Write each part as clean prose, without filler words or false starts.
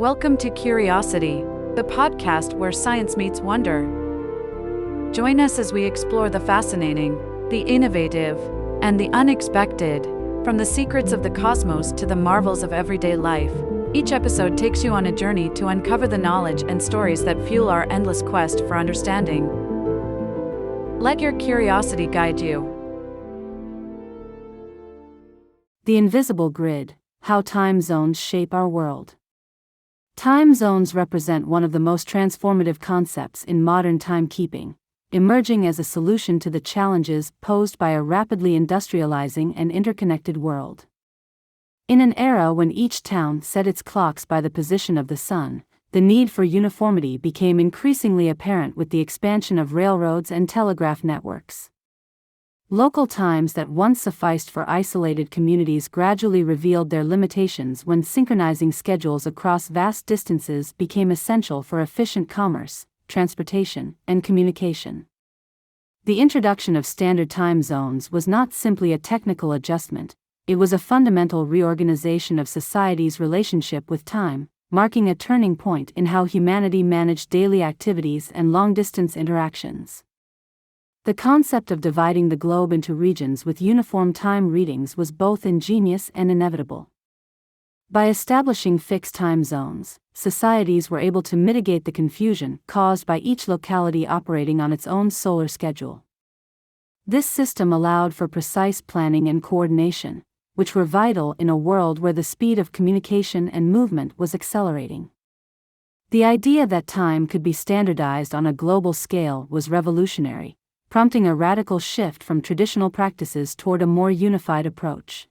Welcome to Curiosity, the podcast where science meets wonder. Join us as we explore the fascinating, the innovative, and the unexpected, from the secrets of the cosmos to the marvels of everyday life. Each episode takes you on a journey to uncover the knowledge and stories that fuel our endless quest for understanding. Let your curiosity guide you. The invisible grid: how time zones shape our world. Time zones represent one of the most transformative concepts in modern timekeeping, emerging as a solution to the challenges posed by a rapidly industrializing and interconnected world. In an era when each town set its clocks by the position of the sun, the need for uniformity became increasingly apparent with the expansion of railroads and telegraph networks. Local times that once sufficed for isolated communities gradually revealed their limitations when synchronizing schedules across vast distances became essential for efficient commerce, transportation, and communication. The introduction of standard time zones was not simply a technical adjustment, it was a fundamental reorganization of society's relationship with time, marking a turning point in how humanity managed daily activities and long-distance interactions. The concept of dividing the globe into regions with uniform time readings was both ingenious and inevitable. By establishing fixed time zones, societies were able to mitigate the confusion caused by each locality operating on its own solar schedule. This system allowed for precise planning and coordination, which were vital in a world where the speed of communication and movement was accelerating. The idea that time could be standardized on a global scale was revolutionary, prompting a radical shift from traditional practices toward a more unified approach.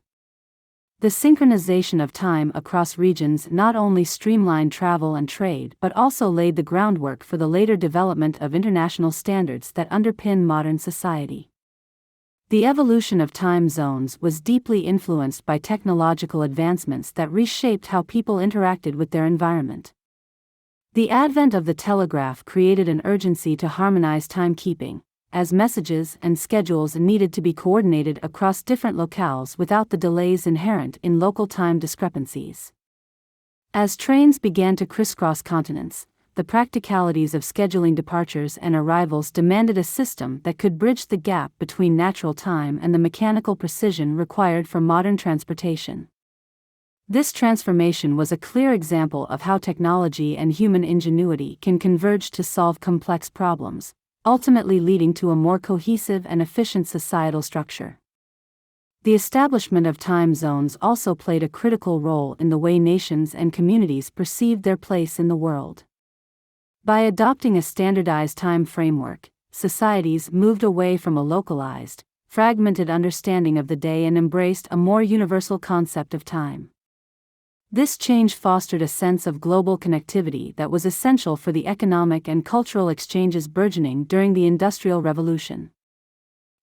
The synchronization of time across regions not only streamlined travel and trade but also laid the groundwork for the later development of international standards that underpin modern society. The evolution of time zones was deeply influenced by technological advancements that reshaped how people interacted with their environment. The advent of the telegraph created an urgency to harmonize timekeeping, as messages and schedules needed to be coordinated across different locales without the delays inherent in local time discrepancies. As trains began to crisscross continents, the practicalities of scheduling departures and arrivals demanded a system that could bridge the gap between natural time and the mechanical precision required for modern transportation. This transformation was a clear example of how technology and human ingenuity can converge to solve complex problems, ultimately leading to a more cohesive and efficient societal structure. The establishment of time zones also played a critical role in the way nations and communities perceived their place in the world. By adopting a standardized time framework, societies moved away from a localized, fragmented understanding of the day and embraced a more universal concept of time. This change fostered a sense of global connectivity that was essential for the economic and cultural exchanges burgeoning during the Industrial Revolution.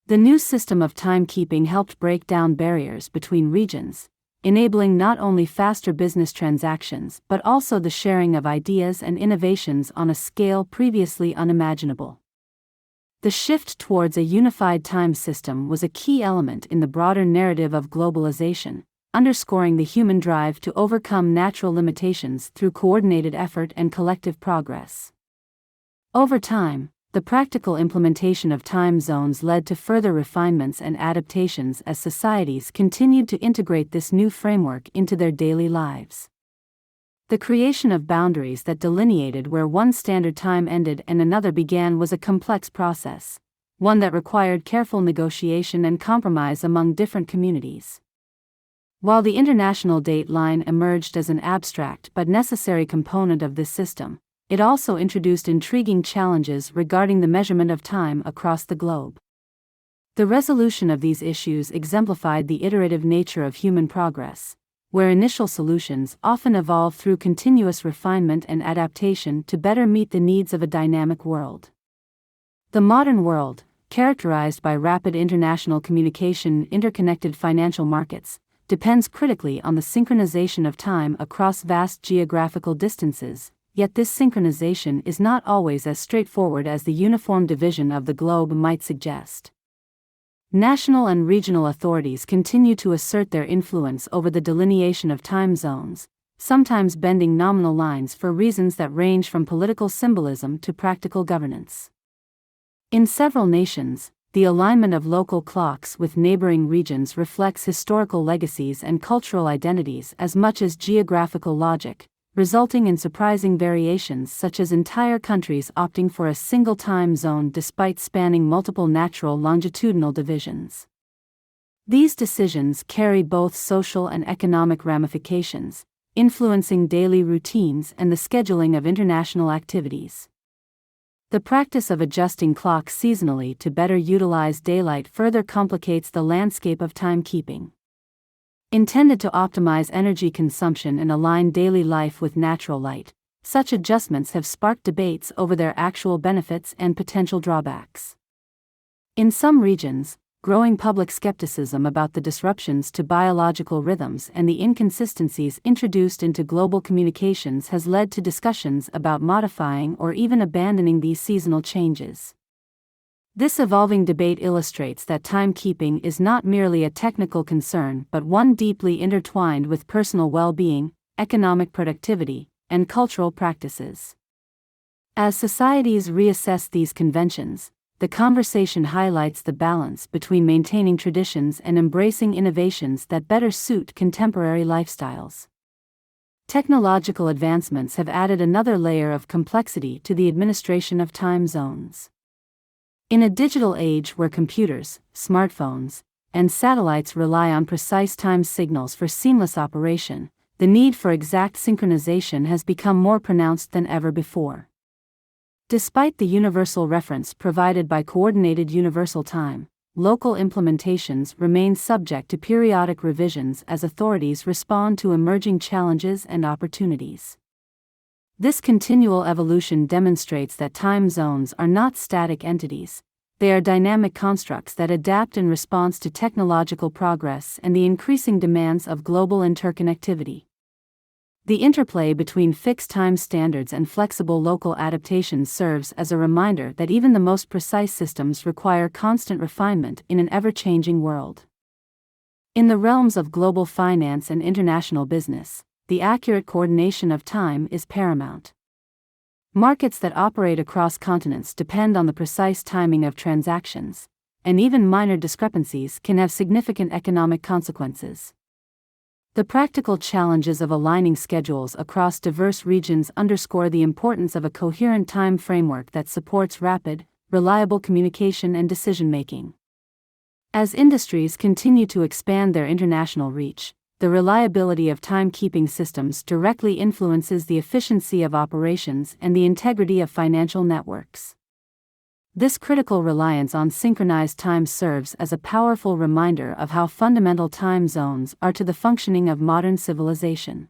The new system of timekeeping helped break down barriers between regions, enabling not only faster business transactions but also the sharing of ideas and innovations on a scale previously unimaginable. The shift towards a unified time system was a key element in the broader narrative of globalization, underscoring the human drive to overcome natural limitations through coordinated effort and collective progress. Over time, the practical implementation of time zones led to further refinements and adaptations as societies continued to integrate this new framework into their daily lives. The creation of boundaries that delineated where one standard time ended and another began was a complex process, one that required careful negotiation and compromise among different communities. While the international date line emerged as an abstract but necessary component of this system, it also introduced intriguing challenges regarding the measurement of time across the globe. The resolution of these issues exemplified the iterative nature of human progress, where initial solutions often evolve through continuous refinement and adaptation to better meet the needs of a dynamic world. The modern world, characterized by rapid international communication and interconnected financial markets, depends critically on the synchronization of time across vast geographical distances, yet this synchronization is not always as straightforward as the uniform division of the globe might suggest. National and regional authorities continue to assert their influence over the delineation of time zones, sometimes bending nominal lines for reasons that range from political symbolism to practical governance. In several nations, the alignment of local clocks with neighboring regions reflects historical legacies and cultural identities as much as geographical logic, resulting in surprising variations such as entire countries opting for a single time zone despite spanning multiple natural longitudinal divisions. These decisions carry both social and economic ramifications, influencing daily routines and the scheduling of international activities. The practice of adjusting clocks seasonally to better utilize daylight further complicates the landscape of timekeeping. Intended to optimize energy consumption and align daily life with natural light, such adjustments have sparked debates over their actual benefits and potential drawbacks. In some regions, growing public skepticism about the disruptions to biological rhythms and the inconsistencies introduced into global communications has led to discussions about modifying or even abandoning these seasonal changes. This evolving debate illustrates that timekeeping is not merely a technical concern but one deeply intertwined with personal well-being, economic productivity, and cultural practices. As societies reassess these conventions, the conversation highlights the balance between maintaining traditions and embracing innovations that better suit contemporary lifestyles. Technological advancements have added another layer of complexity to the administration of time zones. In a digital age where computers, smartphones, and satellites rely on precise time signals for seamless operation, the need for exact synchronization has become more pronounced than ever before. Despite the universal reference provided by Coordinated Universal Time, local implementations remain subject to periodic revisions as authorities respond to emerging challenges and opportunities. This continual evolution demonstrates that time zones are not static entities, they are dynamic constructs that adapt in response to technological progress and the increasing demands of global interconnectivity. The interplay between fixed time standards and flexible local adaptations serves as a reminder that even the most precise systems require constant refinement in an ever-changing world. In the realms of global finance and international business, the accurate coordination of time is paramount. Markets that operate across continents depend on the precise timing of transactions, and even minor discrepancies can have significant economic consequences. The practical challenges of aligning schedules across diverse regions underscore the importance of a coherent time framework that supports rapid, reliable communication and decision-making. As industries continue to expand their international reach, the reliability of timekeeping systems directly influences the efficiency of operations and the integrity of financial networks. This critical reliance on synchronized time serves as a powerful reminder of how fundamental time zones are to the functioning of modern civilization.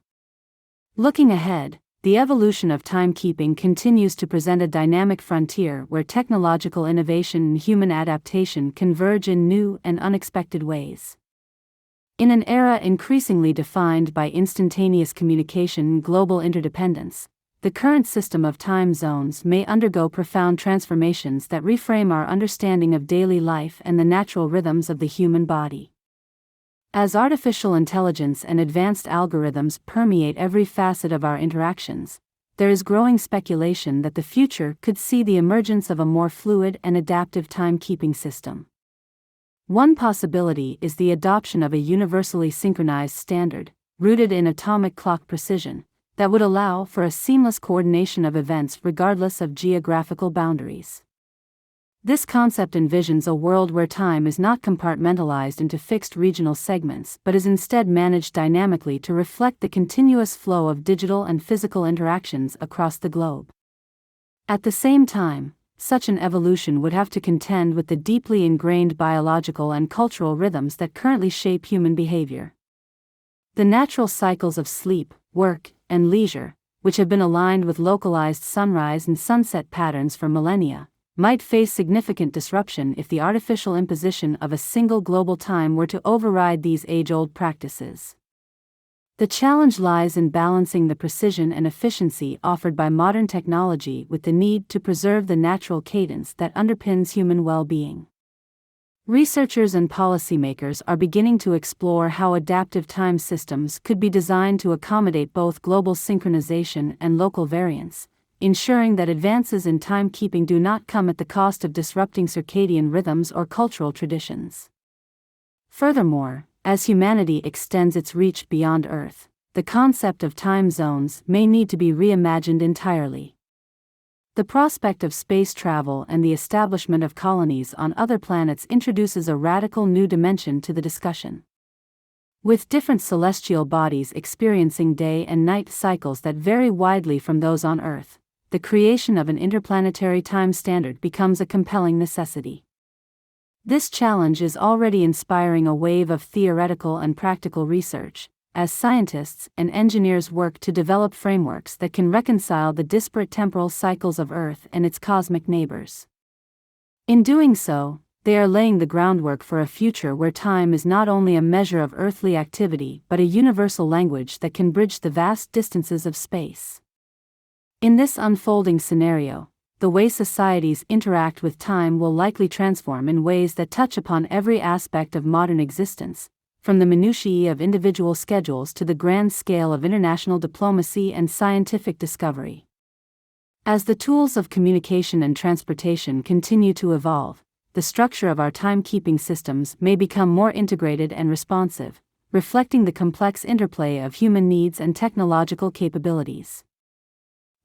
Looking ahead, the evolution of timekeeping continues to present a dynamic frontier where technological innovation and human adaptation converge in new and unexpected ways. In an era increasingly defined by instantaneous communication and global interdependence, the current system of time zones may undergo profound transformations that reframe our understanding of daily life and the natural rhythms of the human body. As artificial intelligence and advanced algorithms permeate every facet of our interactions, there is growing speculation that the future could see the emergence of a more fluid and adaptive timekeeping system. One possibility is the adoption of a universally synchronized standard, rooted in atomic clock precision, that would allow for a seamless coordination of events regardless of geographical boundaries. This concept envisions a world where time is not compartmentalized into fixed regional segments but is instead managed dynamically to reflect the continuous flow of digital and physical interactions across the globe. At the same time, such an evolution would have to contend with the deeply ingrained biological and cultural rhythms that currently shape human behavior. The natural cycles of sleep, work, and leisure, which have been aligned with localized sunrise and sunset patterns for millennia, might face significant disruption if the artificial imposition of a single global time were to override these age-old practices. The challenge lies in balancing the precision and efficiency offered by modern technology with the need to preserve the natural cadence that underpins human well-being. Researchers and policymakers are beginning to explore how adaptive time systems could be designed to accommodate both global synchronization and local variance, ensuring that advances in timekeeping do not come at the cost of disrupting circadian rhythms or cultural traditions. Furthermore, as humanity extends its reach beyond Earth, the concept of time zones may need to be reimagined entirely. The prospect of space travel and the establishment of colonies on other planets introduces a radical new dimension to the discussion. With different celestial bodies experiencing day and night cycles that vary widely from those on Earth, the creation of an interplanetary time standard becomes a compelling necessity. This challenge is already inspiring a wave of theoretical and practical research, as scientists and engineers work to develop frameworks that can reconcile the disparate temporal cycles of Earth and its cosmic neighbors. In doing so, they are laying the groundwork for a future where time is not only a measure of earthly activity but a universal language that can bridge the vast distances of space. In this unfolding scenario, the way societies interact with time will likely transform in ways that touch upon every aspect of modern existence, from the minutiae of individual schedules to the grand scale of international diplomacy and scientific discovery. As the tools of communication and transportation continue to evolve, the structure of our timekeeping systems may become more integrated and responsive, reflecting the complex interplay of human needs and technological capabilities.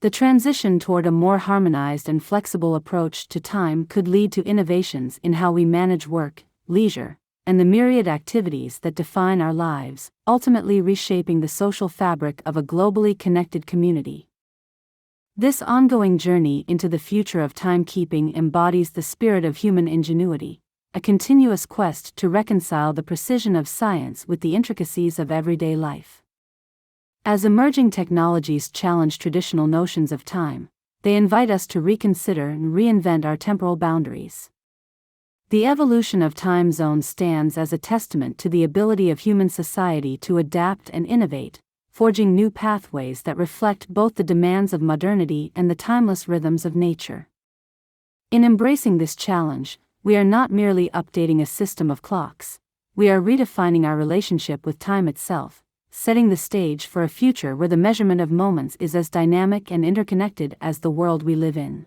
The transition toward a more harmonized and flexible approach to time could lead to innovations in how we manage work, leisure, and the myriad activities that define our lives, ultimately reshaping the social fabric of a globally connected community. This ongoing journey into the future of timekeeping embodies the spirit of human ingenuity, a continuous quest to reconcile the precision of science with the intricacies of everyday life. As emerging technologies challenge traditional notions of time, they invite us to reconsider and reinvent our temporal boundaries. The evolution of time zones stands as a testament to the ability of human society to adapt and innovate, forging new pathways that reflect both the demands of modernity and the timeless rhythms of nature. In embracing this challenge, we are not merely updating a system of clocks, we are redefining our relationship with time itself, setting the stage for a future where the measurement of moments is as dynamic and interconnected as the world we live in.